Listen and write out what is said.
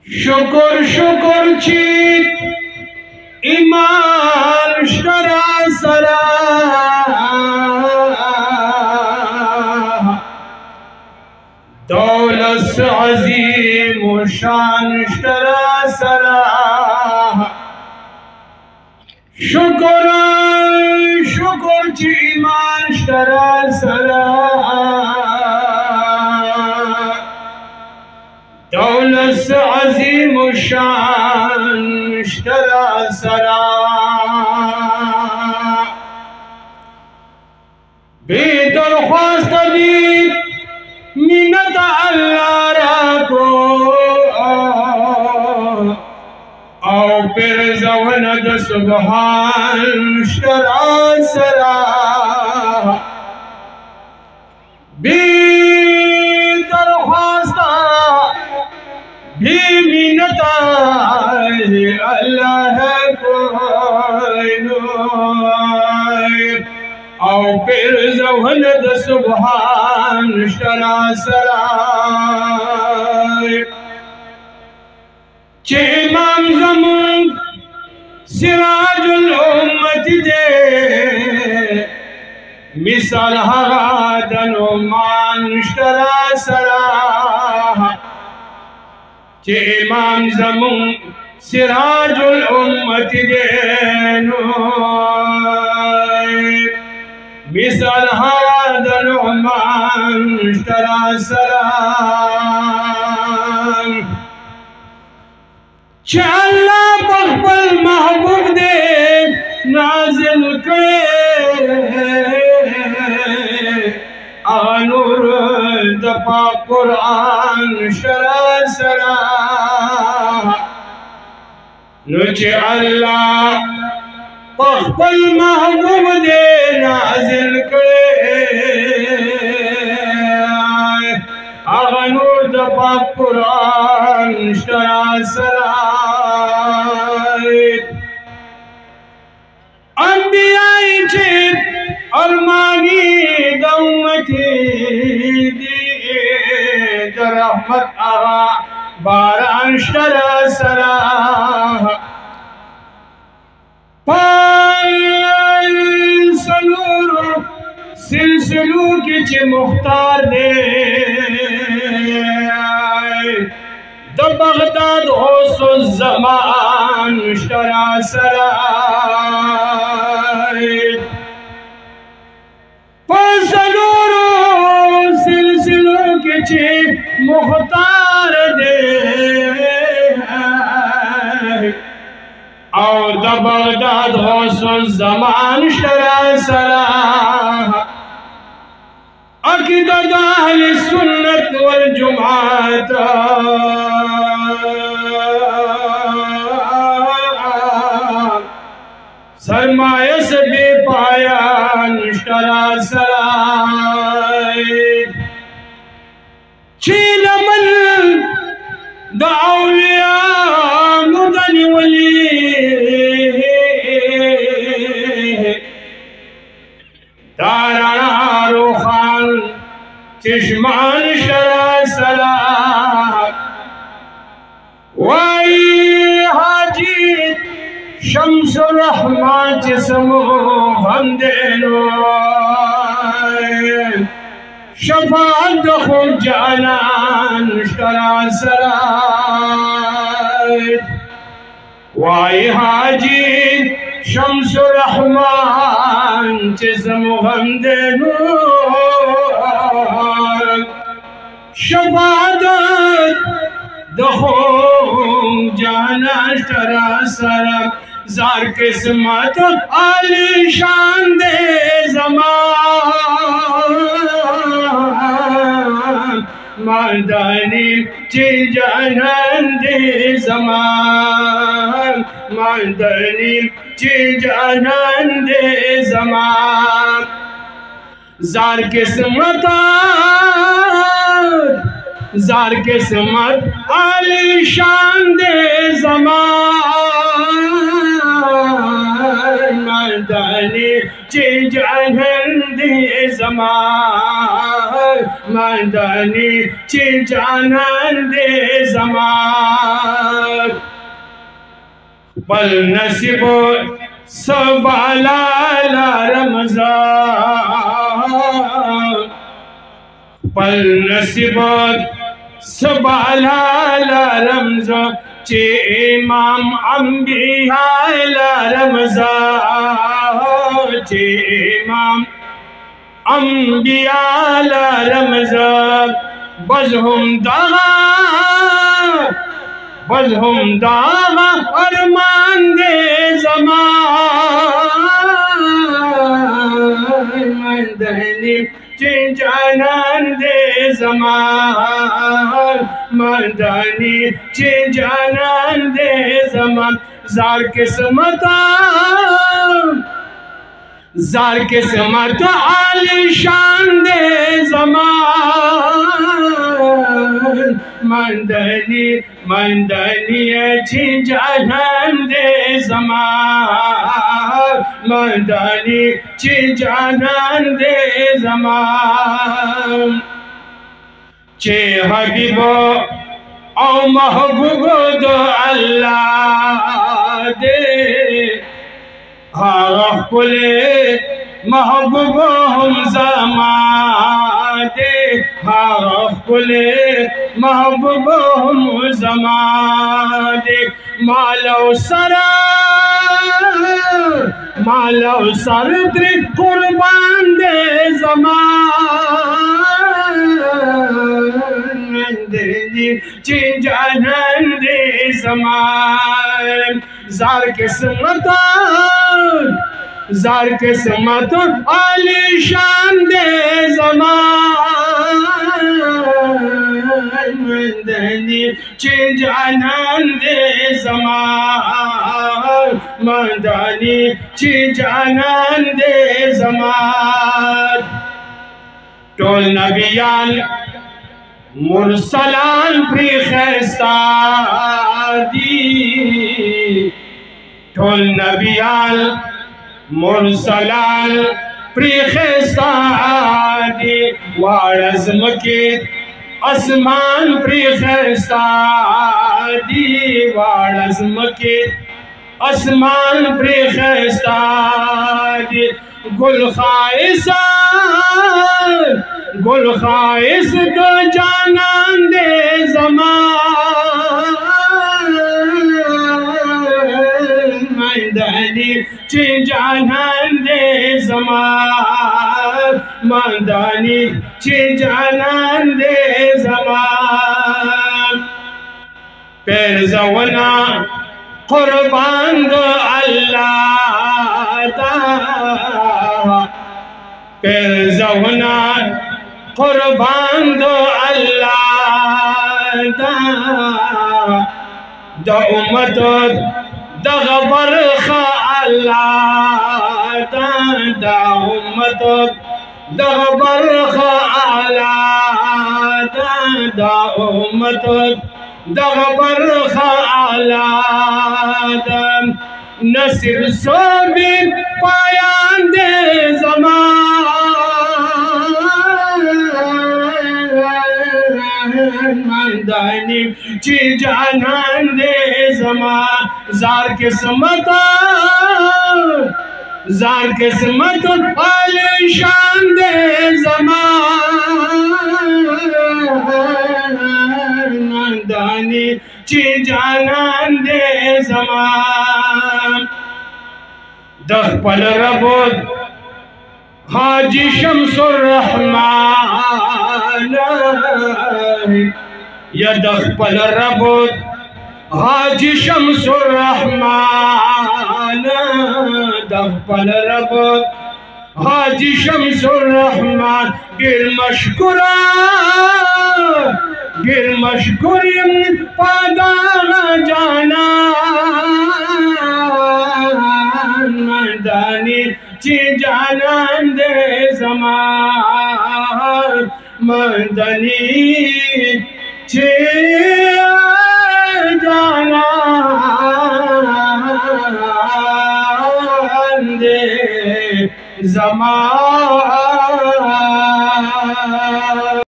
शुक्र शुक्र चीत ईमान शरा सरा दौलत अजीम शान शरा सरा शुक्र शुक्र ची ईमान शरा सरा दौलत अजीम शान शरा सरा बेदरख्वास्त दी मिन्नत अल्लाह रखो और फिर जवनद सुबहान शरा सरा बेदरख्वास्त भी मिन्नत अल्लाह को और फिर जवनद सुबहान शरा सरा चे इमाम ज़मान सिराजुल उम्मत दे मिसाल हादन मान शरा सरा चे इमाम ज़मान सिराजुल उम्मत दे मिसाल हादन मान शरा सरा अल्लाह बख्बल महबूब दे नाजिल करे आनूर दफा कुरान शरा सरा नुचे अल्लाह बख्बल महबूब दे नाजिल करे आनूर दफा कुरान शरा सरा अरमानी दौमती दी रहमत आगा बारान शरा सरा सलूर सिलसिलू की मुख्तार दे द बगदाद हो ज़मान शरा सरा सिलसिलों के चे मुख्तार दे और द बगदाद हो ज़मान शरा सरा अक़ीदत अहले सुन्नत वल जमात सरमाया से बेपायान शरा सरा चीलमल दाउलिया मुदनी वली ताराना रोखान चश्मान शरा सरा वाई हाजी शम्सुर रहमान जिस्मो हम देनो शफाअत हो जानान शरा सरा वाई हाजी शम्सुर रहमान जिस्मो हम देनो शफाअत दखो जाना शरा सरा जार किस्मत आली शान दे ज़मान मांदानी ची जानन दे ज़मान मांदानी ची जानन दे ज़मान जार किस्मत आली शान दे ज़मान मांदानी ची जानन दे ज़मान मांदानी ची जानन दे ज़मान पल नसीब सबलाला रमज़ान पल नसीब सबलाला रमज़ान चे इमाम अंबिया ला रमज़ान चे इमाम अंबिया ला रमज़ान बज़हुम दागा अरमान दे ज़मान मदनी चे जानन दे ज़मान मदनी चे जानन दे ज़मान जार किस्मत आलिशान दे ज़मान मंदनी अच्छी जानन दे ज़मान मंदनी ची जानन दे ज़मान चे हबीबो औ महबूबो दो अल्लाह दे हाकुले महबूबो हम ज़मादे हाकुले महबूबो हम ज़मादे मालो सर त्रि कुर्बान दे ज़मान दे ची जानन दे ज़मान जार किस्मत आलिशान दे ज़मान मदनी चे जानन दे ज़मान मदनी चे जानन दे ज़मान टोल नबियान मुरसलान प्री खैस्तादी टोल नबियान मुरसलान प्री खैस्तादी वारज़म के आसमान प्री खैस्तादी वारज़म के आसमान प्री खैस्तादी गुल खाइस तो जानन दे ज़मान मदनी ची जानन दे ज़मान मदनी ची जानन दे ज़मान पैर जवना कुर्बान दो अल्लाह पैर जवना कुर्बान दो अल्लाह द उम्मत दगबर खा अल्लाह द उम्मत दगबर खा अल्लाह द उम्मत दगबर खा अल्लाह नसीर सोबी पायान दे ज़मान मदनी ची जानन दे ज़मान जार किस्मत आलिशान दे ज़मान मदनी ची जानन दे ज़मान दह पल रबोद हाजी शम्सुर रहमान या दह पल रबोद हाजी शम्सुर रहमान दह पल रबोद हाजी शम्सुर रहमान गिर मशकुरी पादा जाना मदनी ची जानन दे ज़मान मदनी ची जानन दे ज़मान।